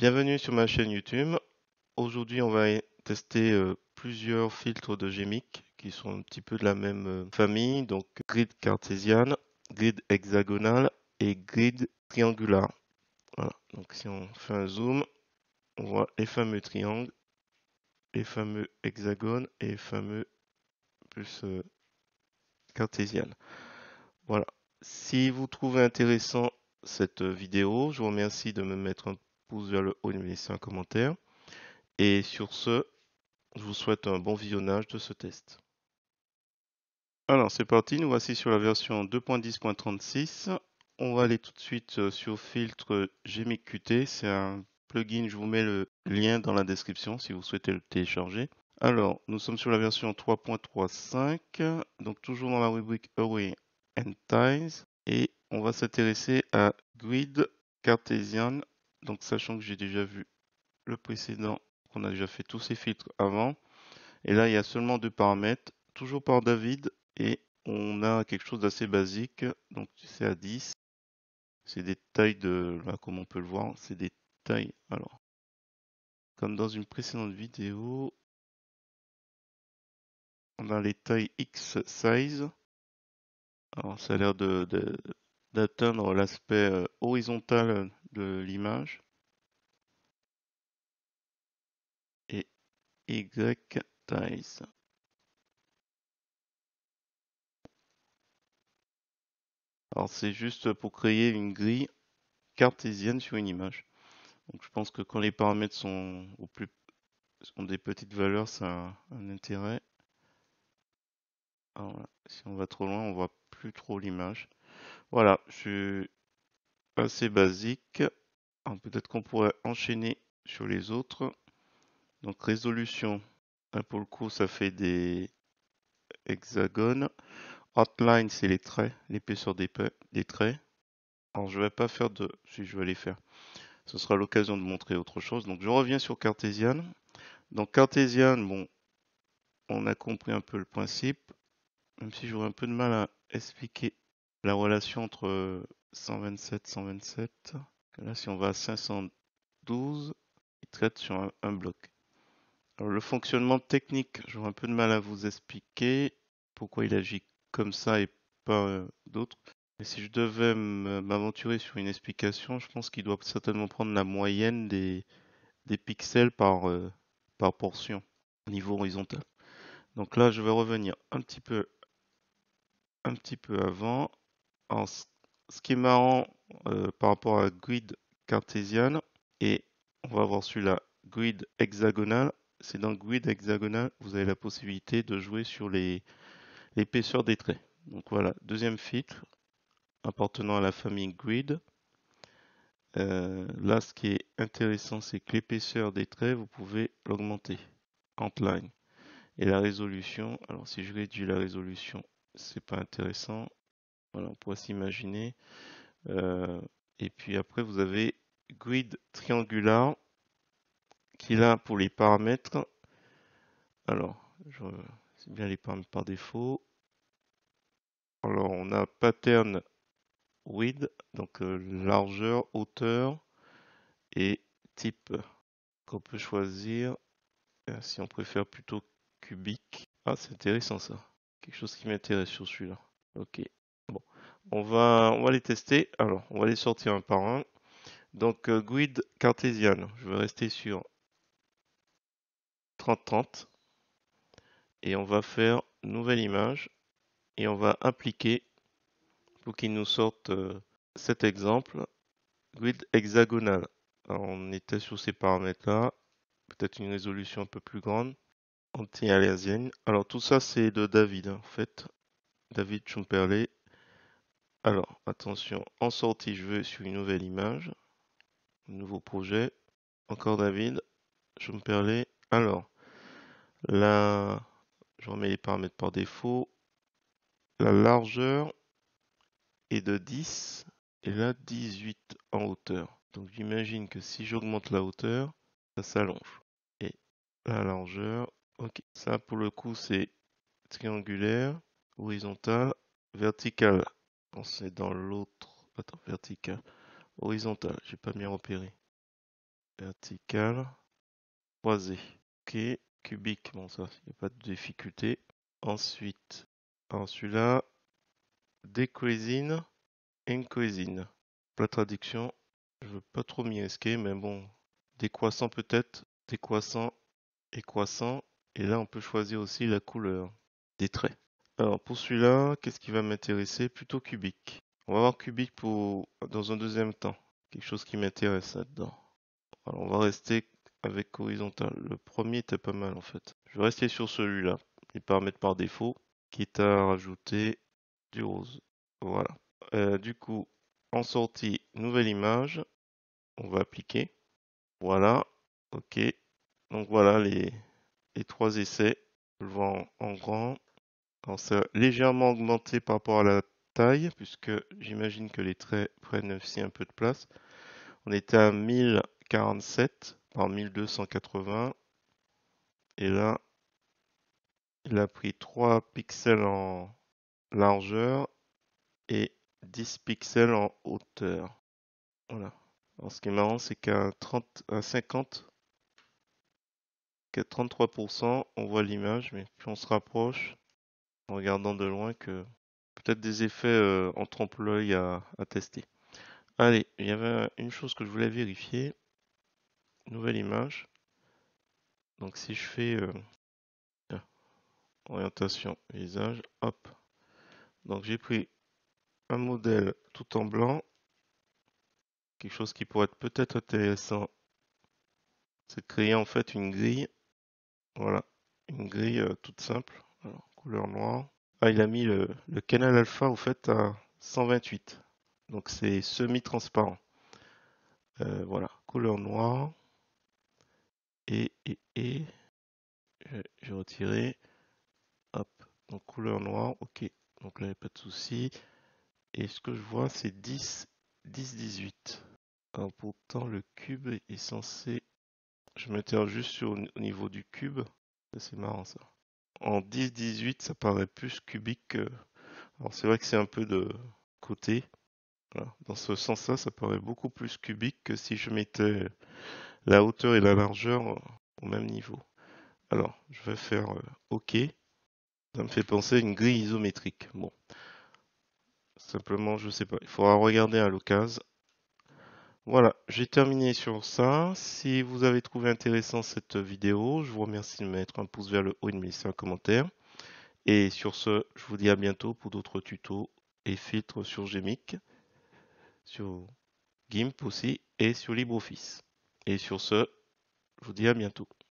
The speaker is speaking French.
Bienvenue sur ma chaîne YouTube. Aujourd'hui, on va tester plusieurs filtres de GMIC qui sont un petit peu de la même famille. Donc, grid cartésiane, grid hexagonal et grid triangulaire. Voilà. Donc, si on fait un zoom, on voit les fameux triangles, les fameux hexagones et les fameux plus cartésianes. Voilà. Si vous trouvez intéressant cette vidéo, je vous remercie de me mettre un pouce vers le haut et de me laisser un commentaire. Et sur ce, je vous souhaite un bon visionnage de ce test. Alors c'est parti, nous voici sur la version 2.10.36. On va aller tout de suite sur filtre GMIC Qt. C'est un plugin, je vous mets le lien dans la description si vous souhaitez le télécharger. Alors, nous sommes sur la version 3.35, donc toujours dans la rubrique Array and Tiles, et on va s'intéresser à Grid Cartesian. Donc sachant que j'ai déjà vu le précédent, qu'on a déjà fait tous ces filtres avant. Et là, il y a seulement deux paramètres, toujours par David, et on a quelque chose d'assez basique. Donc c'est à 10. C'est des tailles là, comme on peut le voir, c'est des tailles. Alors, comme dans une précédente vidéo, on a les tailles X size. Alors, ça a l'air d'atteindre l'aspect horizontal de l'image. Et Y size. Alors, c'est juste pour créer une grille cartésienne sur une image. Donc, je pense que quand les paramètres sont ont des petites valeurs, ça a un intérêt. Alors, si on va trop loin, on voit plus trop l'image. Voilà, je suis assez basique. Peut-être qu'on pourrait enchaîner sur les autres. Donc résolution, là, pour le coup, ça fait des hexagones. Outline, c'est les traits, l'épaisseur des traits. Alors je vais pas faire de, si je vais les faire. Ce sera l'occasion de montrer autre chose. Donc je reviens sur Cartesian. Donc Cartesian, bon, on a compris un peu le principe, même si j'aurais un peu de mal à expliquer la relation entre 127 et 127. Là, si on va à 512, il traite sur un bloc. Alors, le fonctionnement technique, j'aurais un peu de mal à vous expliquer pourquoi il agit comme ça et pas d'autres. Mais si je devais m'aventurer sur une explication, je pense qu'il doit certainement prendre la moyenne des pixels par portion au niveau horizontal. Donc là, je vais revenir un petit peu avant. Alors, ce qui est marrant par rapport à grid cartésiane, et on va voir celui-là, grid hexagonal, c'est dans le grid hexagonal, vous avez la possibilité de jouer sur l'épaisseur des traits. Donc voilà, deuxième filtre appartenant à la famille grid. Là, ce qui est intéressant, c'est que l'épaisseur des traits, vous pouvez l'augmenter, outline. Et la résolution, alors si je réduis la résolution, c'est pas intéressant. Voilà, on pourrait s'imaginer. Euh, et puis après, vous avez grid triangulaire qui là pour les paramètres. Alors, c'est bien les paramètres par défaut. Alors, on a pattern width, donc largeur, hauteur et type qu'on peut choisir si on préfère plutôt cubique. Ah, c'est intéressant ça. Quelque chose qui m'intéresse sur celui-là. Ok. Bon, on va les tester. Alors, on va les sortir un par un. Donc, grid cartésienne, je vais rester sur 30-30 et on va faire nouvelle image et on va appliquer pour qu'il nous sorte cet exemple, grid hexagonal. Alors, on était sur ces paramètres-là, peut-être une résolution un peu plus grande, anti-alésienne. Alors, tout ça, c'est de David, hein, en fait, David Chumperley. Alors, attention, en sortie, je vais sur une nouvelle image, un nouveau projet, encore David Chumperley. Alors, là, je remets les paramètres par défaut. La largeur est de 10 et là 18 en hauteur. Donc j'imagine que si j'augmente la hauteur, ça s'allonge. Et la largeur, ok. Ça pour le coup c'est triangulaire, horizontal, vertical. Quand c'est dans l'autre, attends, vertical, horizontal, j'ai pas bien repéré. vertical, croisé. Ok, cubique, bon ça, il n'y a pas de difficulté. Ensuite, alors celui-là, decreasing, increasing. La traduction, je veux pas trop m'y risquer, mais bon, décroissant peut-être, décroissant et croissant. Et là, on peut choisir aussi la couleur des traits. Alors pour celui-là, qu'est-ce qui va m'intéresser? Plutôt cubique. On va voir cubique dans un deuxième temps. Quelque chose qui m'intéresse là-dedans. Alors on va rester avec horizontal. Le premier était pas mal en fait. Je vais rester sur celui-là. Les paramètres par défaut. Quitte à rajouter du rose. Voilà. Du coup, en sortie, nouvelle image. On va appliquer. Voilà. OK. Donc voilà les trois essais. Je le vois en grand. Alors, c'est légèrement augmenté par rapport à la taille, puisque j'imagine que les traits prennent aussi un peu de place. On était à 1047 par 1280. Et là, il a pris 3 pixels en largeur et 10 pixels en hauteur. Voilà. Alors, ce qui est marrant, c'est qu'à 50, qu'à 33%, on voit l'image, mais plus on se rapproche, en regardant de loin, que peut-être des effets en trompe-l'œil à tester. Allez, il y avait une chose que je voulais vérifier. Nouvelle image. Donc si je fais orientation visage, hop. Donc j'ai pris un modèle tout en blanc. Quelque chose qui pourrait être peut-être intéressant, c'est de créer en fait une grille. Voilà, une grille toute simple. Alors, couleur noire. Ah, il a mis le canal alpha au fait à 128. Donc c'est semi-transparent. Voilà, couleur noire. Et j'ai retiré. Hop, donc couleur noire, ok. Donc là, il n'y a pas de souci. Et ce que je vois, c'est 10, 10, 18. Alors pourtant, le cube est censé... Je m'interroge juste au niveau du cube. C'est marrant ça. En 10, 18, ça paraît plus cubique que... Alors c'est vrai que c'est un peu de côté. Voilà. Dans ce sens-là, ça paraît beaucoup plus cubique que si je mettais la hauteur et la largeur au même niveau. Alors, je vais faire OK. Ça me fait penser à une grille isométrique. Bon, simplement, je sais pas. Il faudra regarder à l'occasion. Voilà, j'ai terminé sur ça. Si vous avez trouvé intéressant cette vidéo, je vous remercie de mettre un pouce vers le haut et de me laisser un commentaire. Et sur ce, je vous dis à bientôt pour d'autres tutos et filtres sur Gmic, sur GIMP aussi et sur LibreOffice. Et sur ce, je vous dis à bientôt.